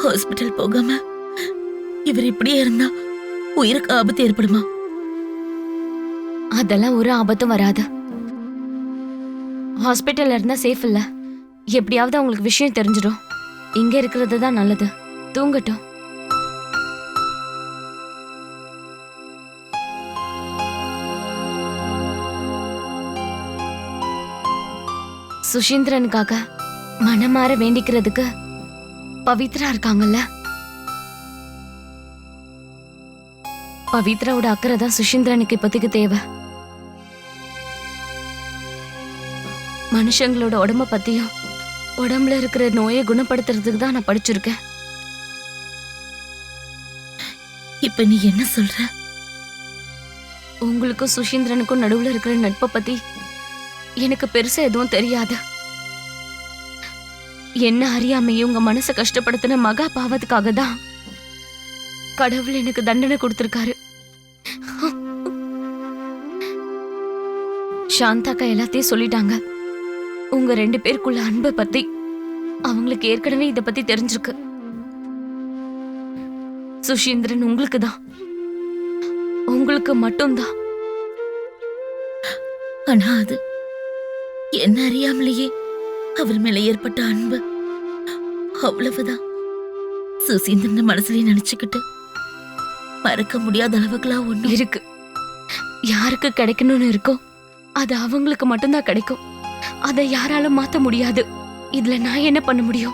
Hospital போகாம இவர் இப்படியே இருந்தா உயிருக்கு ஆபத்து ஏற்படுமா? அதெல்லாம் ஒரு ஆபத்தும் வராது. ஹாஸ்பிட்டல்ல இருந்தா சேஃப் இல்ல. எப்படியாவது அவங்களுக்கு விஷயம் தெரிஞ்சிடும். இங்க இருக்கிறது தான் நல்லது. தூங்கட்டும். சுஷீந்திரனுக்காக மனமாற வேண்டிக்கிறதுக்கு பவித்ரா இருக்காங்கல்ல. பவித்ராவோட அக்கறை தான் சுஷீந்திரனுக்கு இப்போதைக்கு தேவை. மனுஷங்களோட உடம்ப பத்தியும் உடம்புல இருக்கிற நோயை குணப்படுத்துறதுக்கு தான் நான் படிச்சிருக்கேன். இப்ப நீ என்ன சொல்ற? உங்களுக்கும் சுஷீந்திரனுக்கும் நடுவுல இருக்கிற நட்பை பத்தி எனக்கு பெருசா எதுவும் தெரியாது. என்ன அறியாமையே உங்க மனசை கஷ்டப்படுத்தின மகா பாவத்துக்காக தான் கடவுள் எனக்கு தண்டனை கொடுத்திருக்காரு. சாந்தாக்கா எல்லாத்தையும் சொல்லிட்டாங்க. உங்க 2 பேருக்குள்ள அன்பை பத்தி அவங்களுக்கு ஏற்கனவே இத பத்தி தெரிஞ்சிருக்கு. சுஷீந்திரன் உங்களுக்கு தான், உங்களுக்கு மட்டும்தான். ஆனா அது என்ன அறியாமலேயே அவர் மேல ஏற்பட்ட அன்பு அவ்வளவுதான். சுசீந்திரன் மனசுலயே நினைச்சுக்கிட்டு மறக்க முடியாத அளவுக்குலாம் ஒண்ணு இருக்கு. யாருக்கு கிடைக்கணும்னு இருக்கோ அது அவங்களுக்கு மட்டும்தான் கிடைக்கும். அதை யாராலும் மாத்த முடியாது. இதுல நான் என்ன பண்ண முடியும்?